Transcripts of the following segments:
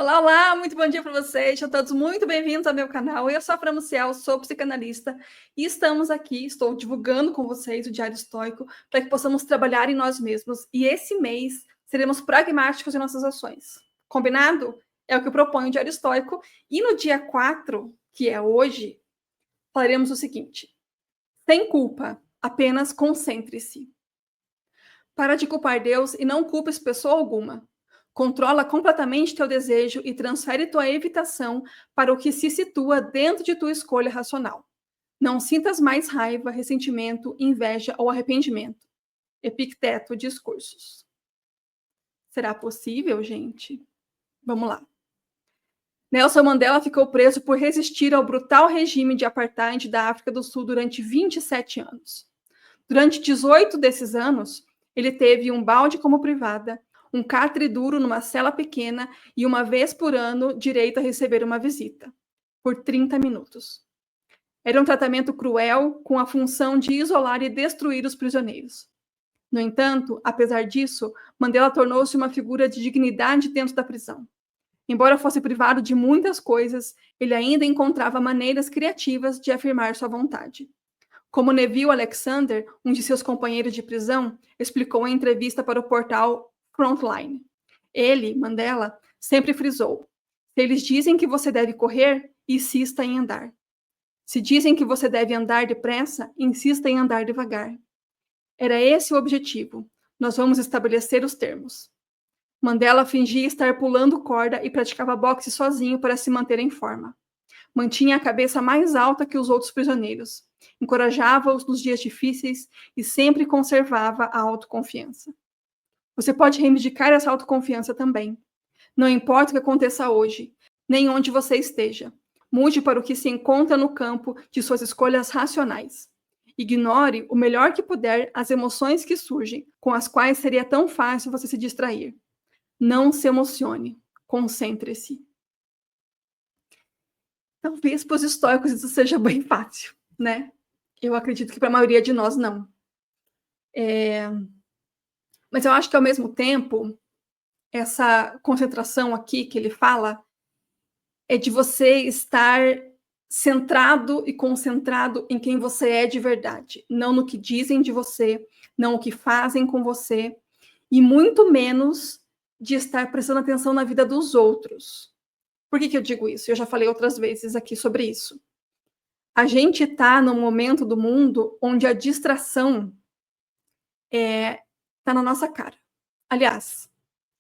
Olá, olá, muito bom dia para vocês. Sejam todos muito bem-vindos ao meu canal. Eu sou a Fran Maciel, sou psicanalista e estamos aqui, estou divulgando com vocês o Diário Estoico para que possamos trabalhar em nós mesmos. E esse mês seremos pragmáticos em nossas ações. Combinado? É o que eu proponho o Diário Estoico. E no dia 4, que é hoje, falaremos o seguinte: sem culpa, apenas concentre-se. Para de culpar Deus e não culpes pessoa alguma. Controla completamente teu desejo e transfere tua evitação para o que se situa dentro de tua escolha racional. Não sintas mais raiva, ressentimento, inveja ou arrependimento. Epicteto Discursos. Será possível, gente? Vamos lá. Nelson Mandela ficou preso por resistir ao brutal regime de apartheid da África do Sul durante 27 anos. Durante 18 desses anos, ele teve um balde como privada, um catre duro numa cela pequena e uma vez por ano direito a receber uma visita, por 30 minutos. Era um tratamento cruel com a função de isolar e destruir os prisioneiros. No entanto, apesar disso, Mandela tornou-se uma figura de dignidade dentro da prisão. Embora fosse privado de muitas coisas, ele ainda encontrava maneiras criativas de afirmar sua vontade. Como Neville Alexander, um de seus companheiros de prisão, explicou em entrevista para o portal Frontline. Ele, Mandela, sempre frisou: se eles dizem que você deve correr, insista em andar. Se dizem que você deve andar depressa, insista em andar devagar. Era esse o objetivo. Nós vamos estabelecer os termos. Mandela fingia estar pulando corda e praticava boxe sozinho para se manter em forma. Mantinha a cabeça mais alta que os outros prisioneiros, encorajava-os nos dias difíceis e sempre conservava a autoconfiança. Você pode reivindicar essa autoconfiança também. Não importa o que aconteça hoje, nem onde você esteja. Mude para o que se encontra no campo de suas escolhas racionais. Ignore o melhor que puder as emoções que surgem, com as quais seria tão fácil você se distrair. Não se emocione. Concentre-se. Talvez para os estoicos isso seja bem fácil, né? Eu acredito que para a maioria de nós não. Mas eu acho que, ao mesmo tempo, essa concentração aqui que ele fala é de você estar centrado e concentrado em quem você é de verdade, não no que dizem de você, não o que fazem com você, e muito menos de estar prestando atenção na vida dos outros. Por que eu digo isso? Eu já falei outras vezes aqui sobre isso. A gente está num momento do mundo onde a distração está na nossa cara. Aliás,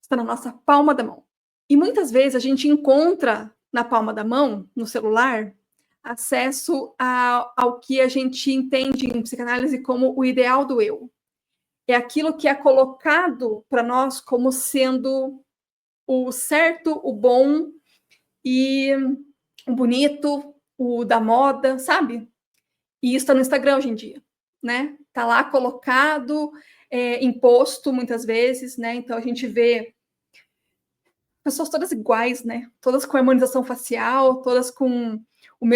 está na nossa palma da mão. E muitas vezes a gente encontra na palma da mão, no celular, acesso ao que a gente entende em psicanálise como o ideal do eu. É aquilo que é colocado para nós como sendo o certo, o bom e o bonito, o da moda, sabe? E isso está no Instagram hoje em dia, né? Está lá colocado, imposto muitas vezes, né? Então a gente vê pessoas todas iguais, né? Todas com harmonização facial, todas com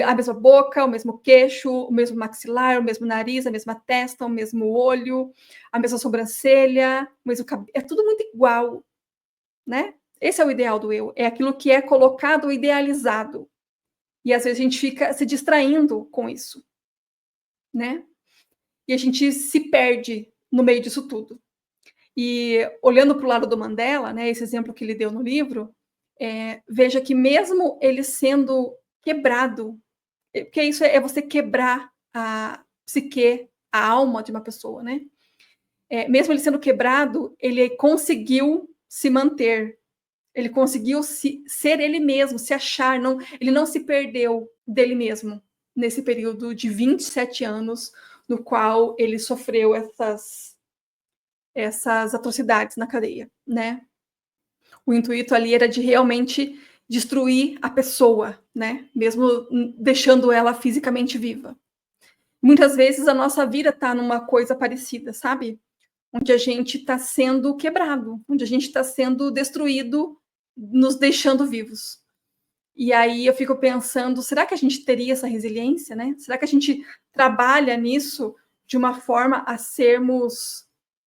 a mesma boca, o mesmo queixo, o mesmo maxilar, o mesmo nariz, a mesma testa, o mesmo olho, a mesma sobrancelha, o mesmo cabelo. É tudo muito igual, né? Esse é o ideal do eu. É aquilo que é colocado, idealizado. E às vezes a gente fica se distraindo com isso, né? E a gente se perde no meio disso tudo. E olhando para o lado do Mandela, né, esse exemplo que ele deu no livro, veja que mesmo ele sendo quebrado, porque isso é você quebrar a psique, a alma de uma pessoa, né? Mesmo ele sendo quebrado, ele conseguiu se manter, ele conseguiu ser ele mesmo, se achar, ele não se perdeu dele mesmo nesse período de 27 anos no qual ele sofreu essas atrocidades na cadeia, né? O intuito ali era de realmente destruir a pessoa, né? Mesmo deixando ela fisicamente viva. Muitas vezes a nossa vida está numa coisa parecida, sabe? Onde a gente está sendo quebrado, onde a gente está sendo destruído, nos deixando vivos. E aí eu fico pensando, será que a gente teria essa resiliência, né? Será que a gente trabalha nisso de uma forma a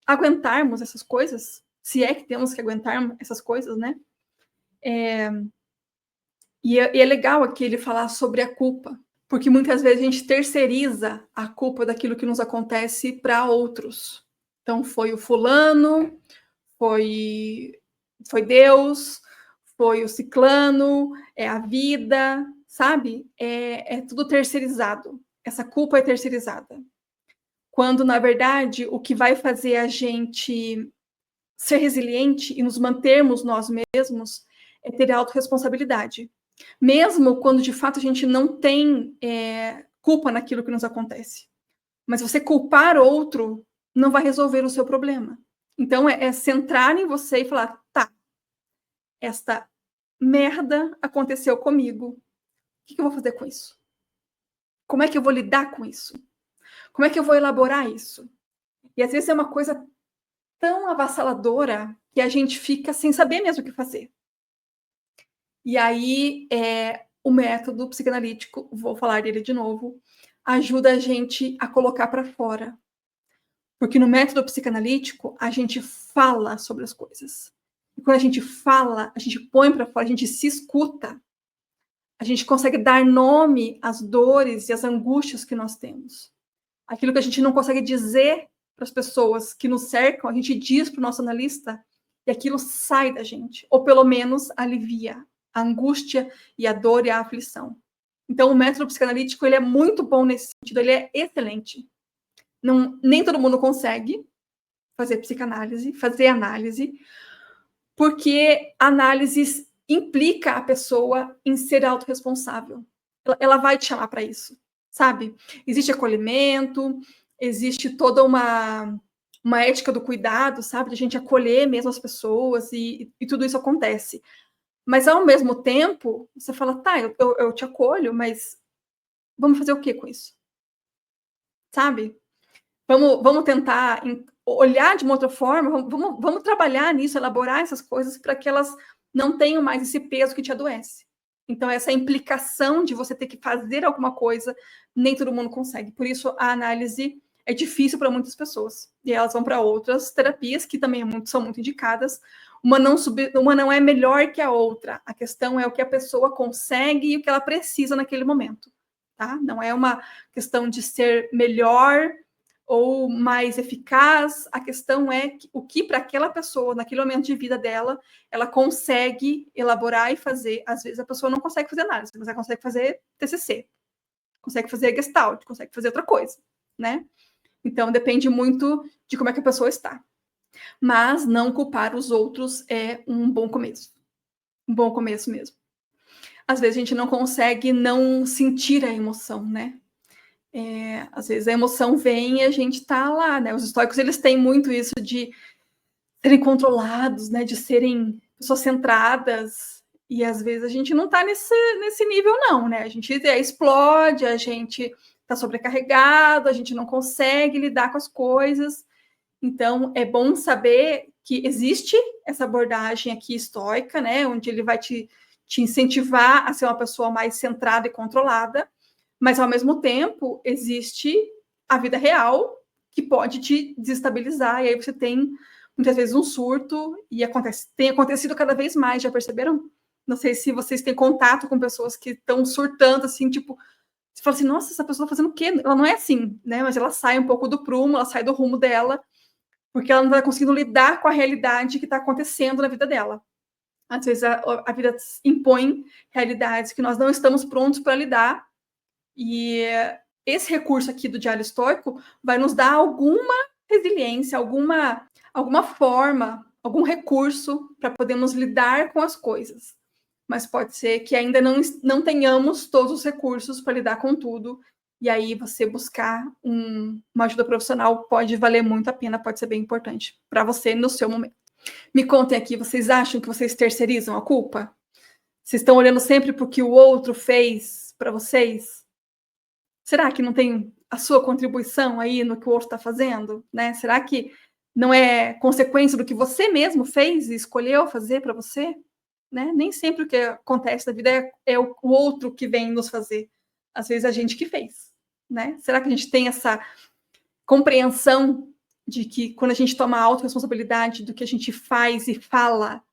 aguentarmos essas coisas? Se é que temos que aguentar essas coisas, né? E é legal aqui ele falar sobre a culpa, porque muitas vezes a gente terceiriza a culpa daquilo que nos acontece para outros. Então, foi o fulano, foi Deus, foi o ciclano, é a vida, sabe? É tudo terceirizado. Essa culpa é terceirizada. Quando, na verdade, o que vai fazer a gente ser resiliente e nos mantermos nós mesmos é ter autorresponsabilidade. Mesmo quando, de fato, a gente não tem culpa naquilo que nos acontece. Mas você culpar outro não vai resolver o seu problema. Então, é centrar em você e falar, tá, esta merda aconteceu comigo. O que eu vou fazer com isso? Como é que eu vou lidar com isso? Como é que eu vou elaborar isso? E às vezes é uma coisa tão avassaladora que a gente fica sem saber mesmo o que fazer. E aí, o método psicanalítico, vou falar dele de novo, ajuda a gente a colocar para fora. Porque no método psicanalítico, a gente fala sobre as coisas. E quando a gente fala, a gente põe para fora, a gente se escuta, a gente consegue dar nome às dores e às angústias que nós temos. Aquilo que a gente não consegue dizer para as pessoas que nos cercam, a gente diz para o nosso analista e aquilo sai da gente, ou pelo menos alivia a angústia e a dor e a aflição. Então, o método psicanalítico ele é muito bom nesse sentido, ele é excelente. Não, nem todo mundo consegue fazer psicanálise, fazer análise, porque análise implica a pessoa em ser autorresponsável. Ela vai te chamar para isso, sabe? Existe acolhimento, existe toda uma ética do cuidado, sabe? De a gente acolher mesmo as pessoas e tudo isso acontece. Mas, ao mesmo tempo, você fala, tá, eu te acolho, mas vamos fazer o que com isso? Sabe? Vamos tentar olhar de uma outra forma, vamos trabalhar nisso, elaborar essas coisas para que elas não tenham mais esse peso que te adoece. Então, essa implicação de você ter que fazer alguma coisa, nem todo mundo consegue. Por isso, a análise é difícil para muitas pessoas. E elas vão para outras terapias que também são muito indicadas. Uma não é melhor que a outra. A questão é o que a pessoa consegue e o que ela precisa naquele momento. Tá? Não é uma questão de ser melhor ou mais eficaz, a questão é o que para aquela pessoa, naquele momento de vida dela, ela consegue elaborar e fazer. Às vezes a pessoa não consegue fazer análise, mas ela consegue fazer TCC, consegue fazer Gestalt, consegue fazer outra coisa, né? Então depende muito de como é que a pessoa está. Mas não culpar os outros é um bom começo. Um bom começo mesmo. Às vezes a gente não consegue não sentir a emoção, né? Às vezes a emoção vem e a gente tá lá, né? Os estoicos, eles têm muito isso de serem controlados, né? De serem pessoas centradas. E às vezes a gente não tá nesse nível, não, né? A gente explode, a gente tá sobrecarregado, a gente não consegue lidar com as coisas. Então, é bom saber que existe essa abordagem aqui estoica, né? Onde ele vai te incentivar a ser uma pessoa mais centrada e controlada. Mas, ao mesmo tempo, existe a vida real que pode te desestabilizar. E aí você tem, muitas vezes, um surto. E tem acontecido cada vez mais, já perceberam? Não sei se vocês têm contato com pessoas que estão surtando, assim, tipo... Você fala assim, nossa, essa pessoa está fazendo o quê? Ela não é assim, né? Mas ela sai um pouco do prumo, ela sai do rumo dela, porque ela não está conseguindo lidar com a realidade que está acontecendo na vida dela. Às vezes, a vida impõe realidades que nós não estamos prontos para lidar. E esse recurso aqui do diário estoico vai nos dar alguma resiliência, alguma forma, algum recurso para podermos lidar com as coisas. Mas pode ser que ainda não tenhamos todos os recursos para lidar com tudo. E aí você buscar uma ajuda profissional pode valer muito a pena, pode ser bem importante para você no seu momento. Me contem aqui, vocês acham que vocês terceirizam a culpa? Vocês estão olhando sempre para o que o outro fez para vocês? Será que não tem a sua contribuição aí no que o outro está fazendo? Né? Será que não é consequência do que você mesmo fez e escolheu fazer para você? Né? Nem sempre o que acontece na vida é o outro que vem nos fazer. Às vezes a gente que fez. Né? Será que a gente tem essa compreensão de que quando a gente toma a autorresponsabilidade do que a gente faz e fala,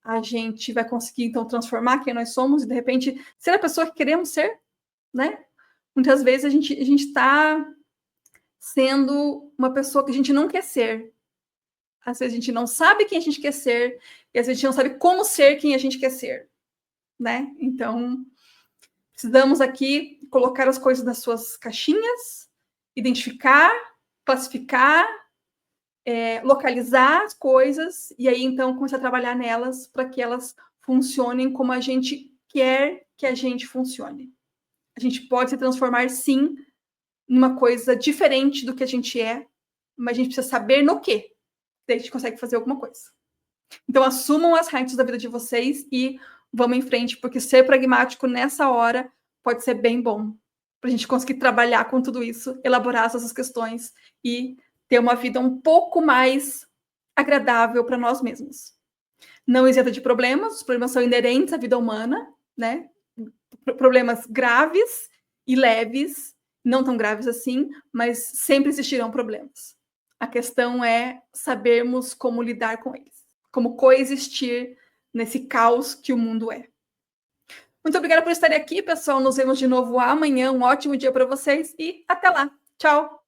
a gente vai conseguir, então, transformar quem nós somos e, de repente, ser a pessoa que queremos ser, né? Muitas vezes a gente está sendo uma pessoa que a gente não quer ser. Às vezes a gente não sabe quem a gente quer ser e às vezes a gente não sabe como ser quem a gente quer ser, né? Então, precisamos aqui colocar as coisas nas suas caixinhas, identificar, classificar, localizar as coisas e aí, então, começar a trabalhar nelas para que elas funcionem como a gente quer que a gente funcione. A gente pode se transformar, sim, numa coisa diferente do que a gente é, mas a gente precisa saber no quê. Daí a gente consegue fazer alguma coisa. Então, assumam as rédeas da vida de vocês e vamos em frente, porque ser pragmático nessa hora pode ser bem bom. Para a gente conseguir trabalhar com tudo isso, elaborar essas questões e ter uma vida um pouco mais agradável para nós mesmos. Não isenta de problemas, os problemas são inerentes à vida humana, né? Problemas graves e leves, não tão graves assim, mas sempre existirão problemas. A questão é sabermos como lidar com eles, como coexistir nesse caos que o mundo é. Muito obrigada por estarem aqui, pessoal. Nos vemos de novo amanhã. Um ótimo dia para vocês e até lá. Tchau!